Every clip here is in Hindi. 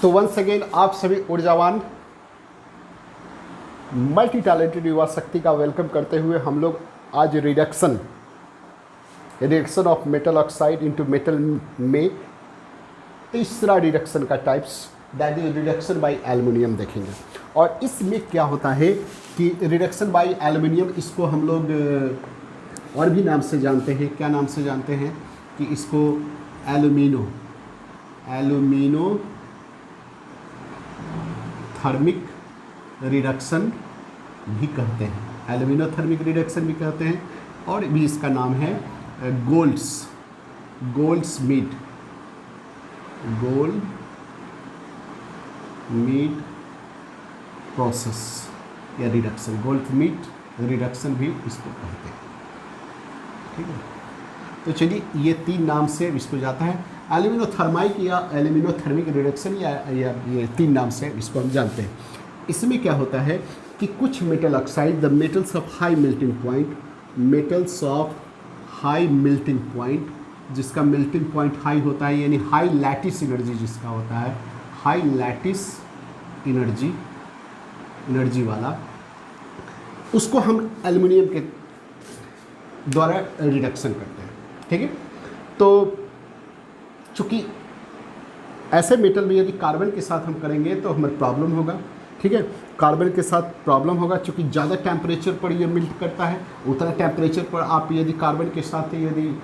तो वंस अगेन आप सभी ऊर्जावान मल्टी टैलेंटेड युवा शक्ति का वेलकम करते हुए हम लोग आज reduction of metal oxide into metal में तीसरा रिडक्शन का types that is reduction by aluminium देखेंगे। और इसमें क्या होता है कि रिडक्शन बाय एल्युमिनियम, इसको हम लोग और भी नाम से जानते हैं। क्या नाम से जानते हैं कि इसको एल्यूमिनो थर्मिक रिडक्शन भी कहते हैं। एल्यूमिनो थर्मिक रिडक्शन भी कहते हैं। और भी इसका नाम है गोल्ड्समीट प्रोसेस या रिडक्शन, गोल्ड्समीट रिडक्शन भी इसको कहते हैं। ठीक है, तो चलिए ये तीन नाम से इसको जाता है। एल्यूमिनो थर्माइक या एल्यूमिनो थर्मिक रिडक्शन या ये तीन नाम से इसको हम जानते हैं। इसमें क्या होता है कि कुछ metal oxide, the metals of high melting point, जिसका मेल्टिंग पॉइंट हाई होता है, यानी हाई लैटिस एनर्जी जिसका होता है, हाई लैटिस एनर्जी वाला, उसको हम एल्युमिनियम के द्वारा रिडक्शन करते हैं। ठीक है, तो चूँकि ऐसे मेटल में यदि कार्बन के साथ हम करेंगे तो हमें प्रॉब्लम होगा। ठीक है, कार्बन के साथ प्रॉब्लम होगा चूँकि ज़्यादा टेम्परेचर पर ये मेल्ट करता है। उतना टेम्परेचर पर आप यदि कार्बन के साथ यदि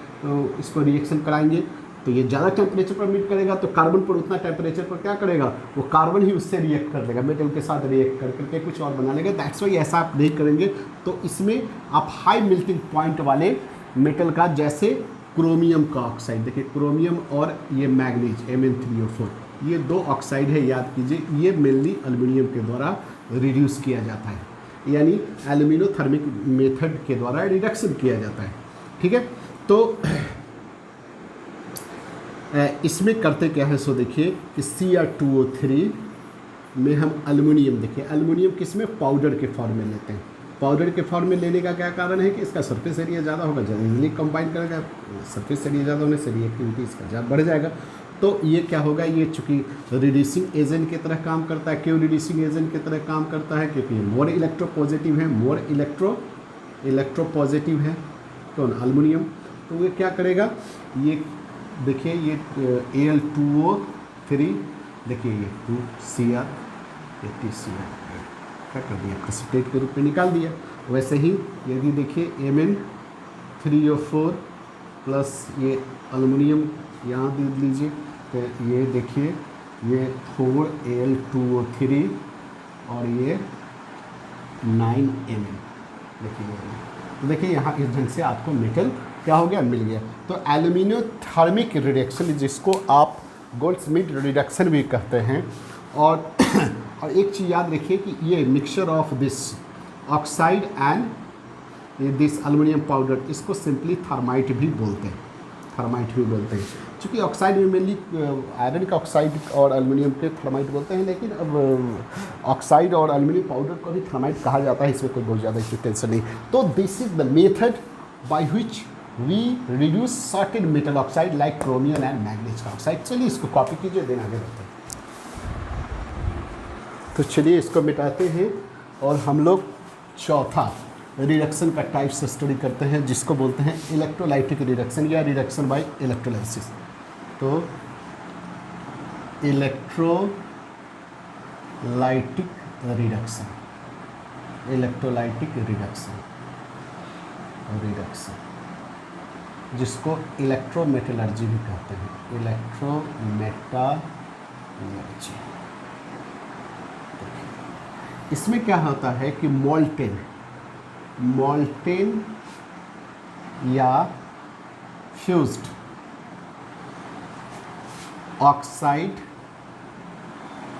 इसको रिएक्शन कराएंगे तो ये ज़्यादा टेम्परेचर पर मेल्ट करेगा, तो कार्बन पर उतना टेम्परेचर पर क्या करेगा, वो कार्बन ही उससे रिएक्ट कर लेगा, मेटल के साथ रिएक्ट करके कुछ और बना लेगा। दैट्स वाई ऐसा आप नहीं करेंगे। तो इसमें आप हाई मेल्टिंग पॉइंट वाले मेटल का, जैसे क्रोमियम का ऑक्साइड, देखिए क्रोमियम और ये मैग्नीज Mn3O4, ये दो ऑक्साइड है, याद कीजिए। ये मेनली एल्युमिनियम के द्वारा रिड्यूस किया जाता है, यानी एल्यूमिनो थर्मिक मेथड के द्वारा रिडक्शन किया जाता है। ठीक है, तो इसमें करते क्या है, सो देखिए कि Cr2O3 में हम एल्युमिनियम, देखिए एल्युमिनियम किस में, पाउडर के फॉर्म में लेते हैं। पाउडर के फॉर्म में लेने का क्या कारण है कि इसका सरफेस एरिया ज़्यादा होगा, जल्दी कंबाइन करेगा, सरफेस एरिया ज़्यादा होने से रिएक्टिविटी इसका ज़्यादा बढ़ जाएगा। तो ये क्या होगा, ये चूँकि रिड्यूसिंग एजेंट की तरह काम करता है। क्यों रिड्यूसिंग एजेंट की तरह काम करता है? क्योंकि मोर इलेक्ट्रोपॉजिटिव है कौन, एल्युमिनियम। तो ये क्या करेगा, ये देखिए ये Al2O3, देखिए ये 2Cr, ये TCr क्या कर दिया, प्रेसिपिटेट के रूप में निकाल दिया। वैसे ही यदि देखिए Mn3O4 प्लस ये एल्युमिनियम यहाँ दे लीजिए, तो ये देखिए ये 4Al2O3 और ये 9Mn, देखिए यहाँ इस ढंग से आपको मेटल क्या हो गया, मिल गया। तो एल्यूमिनो थर्मिक रिडक्शन, जिसको आप गोल्ड्समीट रिडक्शन भी कहते हैं। और एक चीज़ याद रखिए कि ये mixture of this oxide and this aluminium powder, इसको सिंपली थर्माइट भी बोलते हैं। चूँकि ऑक्साइड में मेनली आयरन का ऑक्साइड और एल्युमिनियम के थर्माइट बोलते हैं, लेकिन अब ऑक्साइड और एल्युमिनियम पाउडर को भी थर्माइट कहा जाता है, इसमें कोई बहुत ज़्यादा इसकी टेंशन नहीं। तो this is the method by which we reduce certain metal oxide like chromium and manganese का ऑक्साइड। चलिए इसको कॉपी कीजिए, देन आगे बढ़ते हैं। तो चलिए इसको मिटाते हैं और हम लोग चौथा रिडक्शन का टाइप से स्टडी करते हैं, जिसको बोलते हैं इलेक्ट्रोलाइटिक रिडक्शन या रिडक्शन बाय इलेक्ट्रोलाइसिस। तो इलेक्ट्रोलाइटिक रिडक्शन, जिसको इलेक्ट्रोमेटलर्जी भी कहते हैं, इलेक्ट्रोमेटलर्जी। इसमें क्या होता है कि मोल्टेन या फ्यूज्ड ऑक्साइड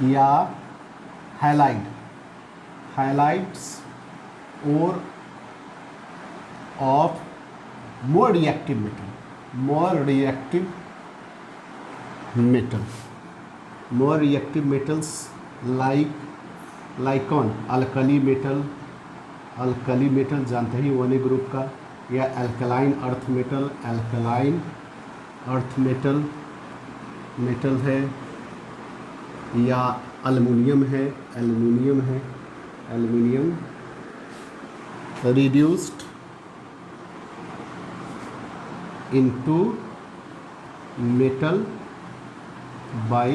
या हैलाइड्स और of more reactive metals like कौन, अल्कली मेटल जानते ही, वन ग्रुप का, या अल्कलाइन अर्थ मेटल है, या एल्युमिनियम है, aluminium reduced into metal by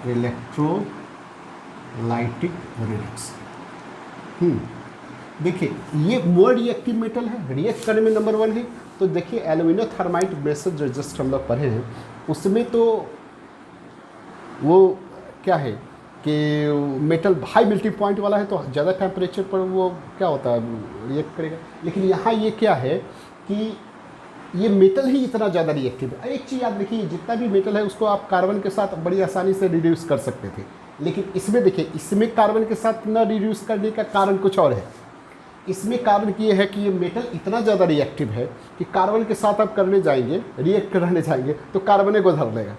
electrolytic reduction. देखिए ये मोर रिएक्टिव मेटल है, रिएक्ट करने में नंबर 1 है। तो देखिए एल्यूमिनियम थर्माइट बेसिस जो जस्ट हम लोग पढ़े हैं उसमें तो वो क्या है कि मेटल हाई मेल्टिंग पॉइंट वाला है, तो ज़्यादा टेम्परेचर पर वो क्या होता है, रिएक्ट करेगा। लेकिन यहाँ ये क्या है कि ये मेटल ही इतना ज़्यादा रिएक्टिव है। एक चीज़ याद रखिए, जितना भी मेटल है उसको आप कार्बन के साथ बड़ी आसानी से रिड्यूस कर सकते थे, लेकिन इसमें देखिए, इसमें कार्बन के साथ न रिड्यूस करने का कारण कुछ और है। इसमें कारण ये है कि ये मेटल इतना ज़्यादा रिएक्टिव है कि कार्बन के साथ आप करने जाएंगे, रिएक्ट करने जाएंगे तो कार्बन को धर लेगा।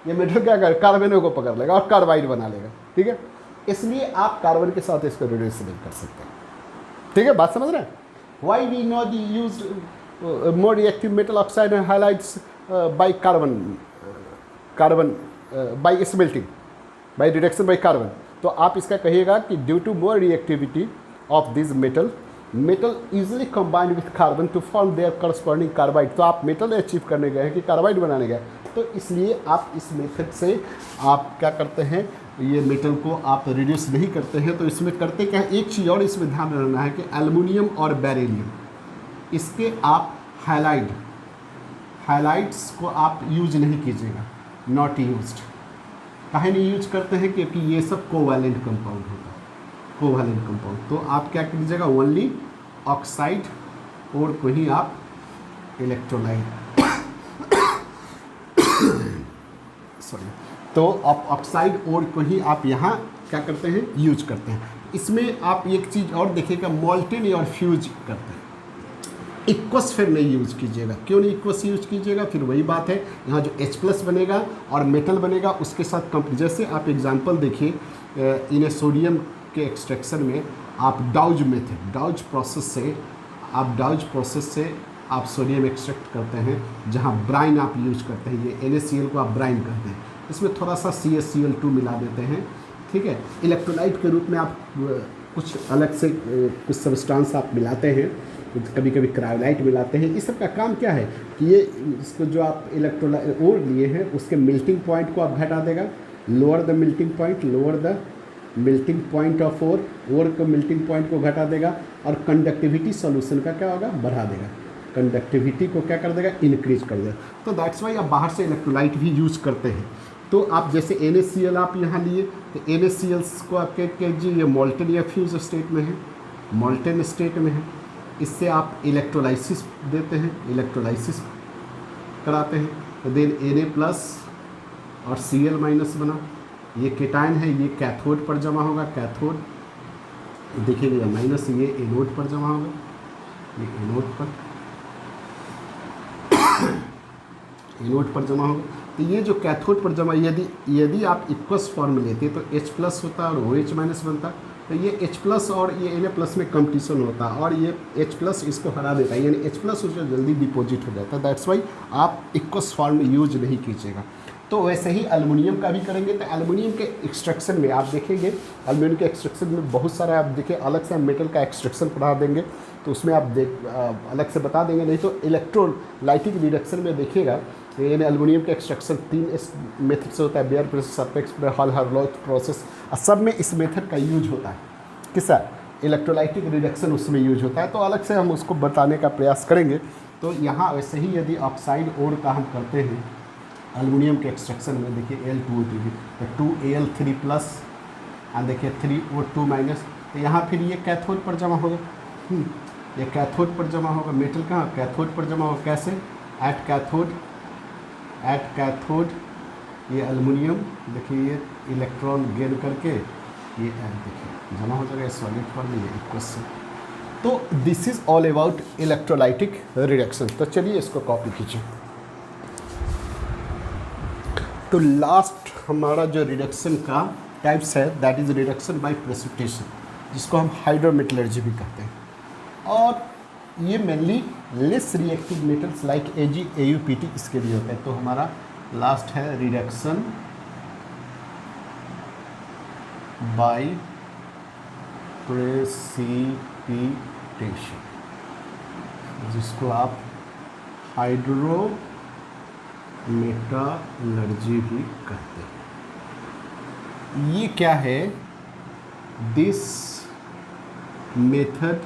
ये मेटल क्या करे, कार्बन को पकड़ लेगा और कार्बाइड बना लेगा। ठीक है, इसलिए आप कार्बन के साथ इसको रिड्यूस नहीं कर सकते। ठीक है, बात समझ रहे हैं। Why we know the use more reactive metal oxide highlights by carbon by smelting by reduction by carbon. तो आप इसका कहिएगा कि due to more reactivity of this metal easily combined with carbon to form their corresponding carbide। तो आप मेटल अचीव करने गए हैं कि कार्बाइड बनाने गए, तो इसलिए आप इस मेथड से आप क्या करते हैं, ये मेटल को आप रिड्यूस नहीं करते हैं। तो इसमें करते क्या है, एक चीज़ और इसमें ध्यान रखना है कि एल्युमिनियम और बेरिलियम इसके आप हाइलाइट्स को आप यूज नहीं कीजिएगा, नॉट यूज्ड। काहे नहीं यूज करते हैं, क्योंकि ये सब कोवैलेंट कंपाउंड होता है, कोवैलेंट कंपाउंड। तो आप क्या कीजिएगा, ओनली ऑक्साइड और कोई आप इलेक्ट्रोलाइट सॉरी, तो आप ऑक्साइड और कोई आप यहाँ क्या करते हैं, यूज करते हैं। इसमें आप एक चीज़ और देखिएगा, मोल्टेन और फ्यूज करते हैं, इक्वस फिर नहीं यूज कीजिएगा। क्यों नहीं इक्वस यूज कीजिएगा, फिर वही बात है, यहाँ जो H+ बनेगा और मेटल बनेगा उसके साथ जैसे आप एग्जांपल देखिए, इन्हें सोडियम के एक्सट्रैक्शन में आप डाउज मेथड, डाउज प्रोसेस से आप सोडियम एक्सट्रैक्ट करते हैं, जहाँ ब्राइन आप यूज करते हैं, ये NaCl को आप ब्राइन करते हैं, इसमें थोड़ा सा CaCl2 मिला देते हैं। ठीक है, इलेक्ट्रोलाइट के रूप में आप कुछ अलग से कुछ सब्सटेंस आप मिलाते हैं, कभी कभी क्रायोलाइट मिलाते हैं। इस सब का काम क्या है कि ये इसको जो आप इलेक्ट्रोलाइट और लिए हैं उसके मेल्टिंग पॉइंट को आप घटा देगा, lower the melting point of ore को मेल्टिंग पॉइंट को घटा देगा, और कंडक्टिविटी सॉल्यूशन का क्या होगा, बढ़ा देगा, कंडक्टिविटी को क्या कर देगा, इंक्रीज कर देगा। तो दैट्स वाई आप बाहर से इलेक्ट्रोलाइट भी यूज करते हैं। तो आप जैसे NaCl आप यहाँ लिए, तो NaCl को आप क्या कीजिए, ये मोल्टेन या फ्यूज स्टेट में है, मोल्टेन स्टेट में है, इससे आप इलेक्ट्रोलाइसिस देते हैं, इलेक्ट्रोलाइसिस कराते हैं, तो देन Na+ और Cl- बना, ये केटायन है, ये कैथोड पर जमा होगा, कैथोड देखिएगा माइनस, ये एनोड पर जमा होगा, ये एनोड पर जमा होगा। तो ये जो कैथोड पर जमा, यदि आप इक्वस फॉर्म लेते तो H+ होता और OH- बनता, तो ये H+ और ये Na+ में कंपटीशन होता और ये H+ इसको हरा देता है, यानी H+ उससे जल्दी डिपॉजिट हो जाता है। दैट्स वाई आप इक्वस फॉर्म यूज नहीं कीजिएगा। तो वैसे ही एल्युमिनियम का भी करेंगे, तो एल्युमिनियम के एक्सट्रैक्शन में आप देखेंगे, एल्युमिनियम के एक्सट्रैक्शन में बहुत सारा आप देखिए, अलग से हम मेटल का एक्सट्रैक्शन पढ़ा देंगे, तो उसमें आप अलग से बता देंगे, नहीं तो इलेक्ट्रोलाइटिक रिडक्शन में देखिएगा, यानी एल्युमिनियम के एक्सट्रैक्शन 3 मेथड से होता है, Bayer pressure, surface Hall Heroult process, सब में इस मेथड का यूज होता है। किसा इलेक्ट्रोलाइटिक रिडक्शन उसमें यूज होता है, तो अलग से हम उसको बताने का प्रयास करेंगे। तो यहाँ वैसे ही यदि ऑक्साइड और का हम करते हैं एल्युमिनियम के एक्सट्रैक्शन में, देखिए Al2O3 तो 2Al3+ और देखिए 3O2-, तो यहाँ फिर ये कैथोड पर जमा होगा, ये कैथोड पर जमा होगा, मेटल कहाँ कैथोड पर जमा होगा, कैसे एट कैथोड ये एल्युमिनियम देखिए ये इलेक्ट्रॉन गेन करके ये देखिए जमा हो जाएगा सॉलिड फॉर्म में, ये इक्वस से। तो this is all about electrolytic reduction. तो चलिए इसको कॉपी कीजिए। तो लास्ट हमारा जो रिडक्शन का टाइप्स है, that is reduction by precipitation, जिसको हम हाइड्रोमेटलर्जी भी कहते हैं, और ये mainly less reactive metals like Ag, AuPt इसके लिए होता है। तो हमारा लास्ट है रिडक्शन बाय प्रेसिपिटेशन, जिसको आप हाइड्रो मेटालर्जी भी कहते हैं। ये क्या है? This method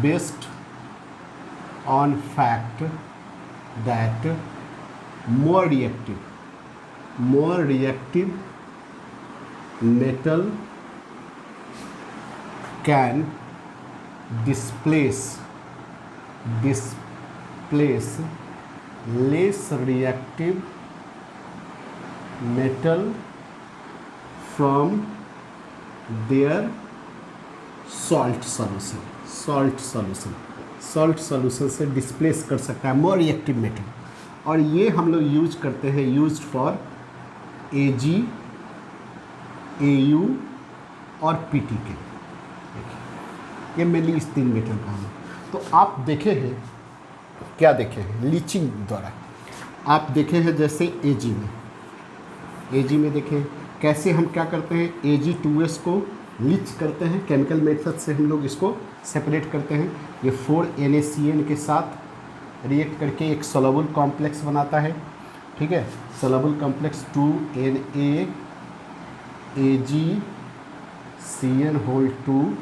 based on fact that more reactive metal can displace less reactive metal from their salt solution से डिस्प्लेस कर सकता है मोर रिएक्टिव मेटल। और ये हम लोग यूज करते हैं, यूज्ड फॉर Ag, Au और PTK। ये मेनली इस 3 मेटल का है। तो आप देखे हैं, क्या देखे हैं? लीचिंग द्वारा आप देखे हैं, जैसे Ag में देखें कैसे हम क्या करते हैं, Ag2S को लीच करते हैं, केमिकल मेथड से हम लोग इसको सेपरेट करते हैं। ये 4NaCN के साथ रिएक्ट करके एक सोलबल कॉम्प्लेक्स बनाता है, ठीक है। सोलबल कॉम्प्लेक्स 2NaAgCN2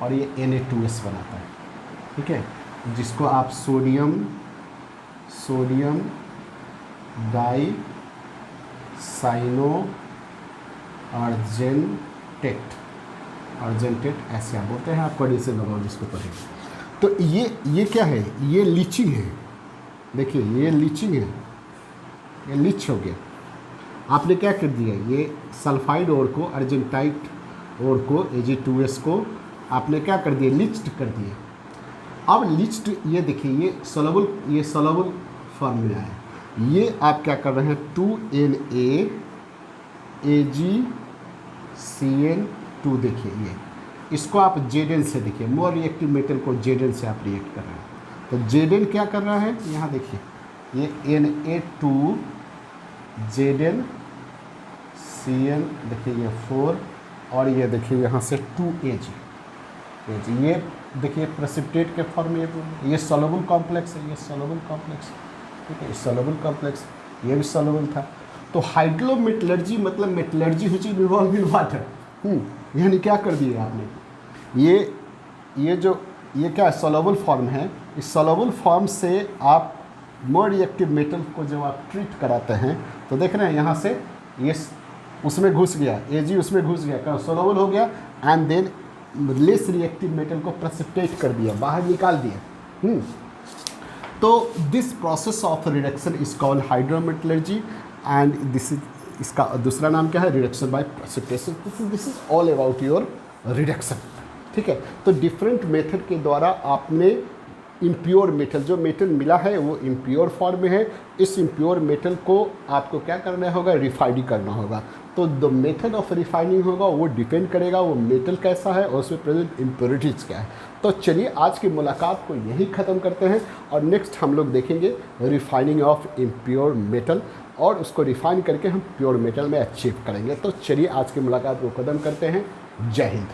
और ये Na2S बनाता है, ठीक है, जिसको आप सोडियम डाइसाइनो अर्जेंटेट ऐसे आप बोलते हैं, आप पढ़े से लगाओ जिसको पढ़ेंगे। तो ये क्या है? ये लीचिंग है। देखिए ये लीचिंग है, ये लीच हो गया। आपने क्या कर दिया? ये सल्फाइड ओर को, अर्जेंटाइट ओर को, Ag2S को आपने क्या कर दिया? लीच्ड कर दिया। अब लीच्ड, ये देखिए ये सोलबल फॉर्म में आया। ये आप क्या कर रहे हैं? 2NaAgCN2 देखिए, ये इसको आप Zn से देखिए, मोर रिएक्टिव मेटल को Zn से आप रिएक्ट कर रहे हैं। तो Zn क्या कर रहा है? यहाँ देखिए ये Na2ZnCN देखिए ये 4 और ये देखिए यहाँ से 2Ag। ये देखिए प्रेसिपिटेट के फॉर्म में ये सोलबल कॉम्प्लेक्स है, ये सोलबल कॉम्प्लेक्स, ठीक है, सोलबल कॉम्प्लेक्स, ये भी सोलबल था। तो हाइड्रोमेटलर्जी मतलब मेटलर्जी हुई इन्वॉल्व इन वाटर। यानी क्या कर दिया आपने? ये क्या सोलबल फॉर्म है, इस सोलबल फॉर्म से आप मोर रिएक्टिव मेटल को जब आप ट्रीट कराते हैं तो देख रहे हैं यहाँ से ये उसमें घुस गया, Ag उसमें घुस गया, सोलबल हो गया, and then less reactive metal को प्रेसिपिटेट कर दिया, बाहर निकाल दिया। तो this process of reduction is called hydrometallurgy and this is, इसका दूसरा नाम क्या है? Reduction by precipitation. This is all about your reduction, ठीक है। तो डिफरेंट मेथड के द्वारा आपने इम्प्योर मेटल, जो मेटल मिला है वो इम्प्योर फॉर्म में है, इस इम्प्योर मेटल को आपको क्या करना होगा? रिफाइनिंग करना होगा। तो द मेथड ऑफ रिफाइनिंग होगा वो डिपेंड करेगा वो मेटल कैसा है और उसमें प्रेजेंट इम्प्योरिटीज़ क्या है। तो चलिए आज की मुलाकात को यही ख़त्म करते हैं और नेक्स्ट हम लोग देखेंगे रिफाइनिंग ऑफ इम्प्योर मेटल और उसको रिफाइन करके हम प्योर मेटल में अचीव करेंगे। तो चलिए आज की मुलाकात को ख़त्म करते हैं। जय हिंद।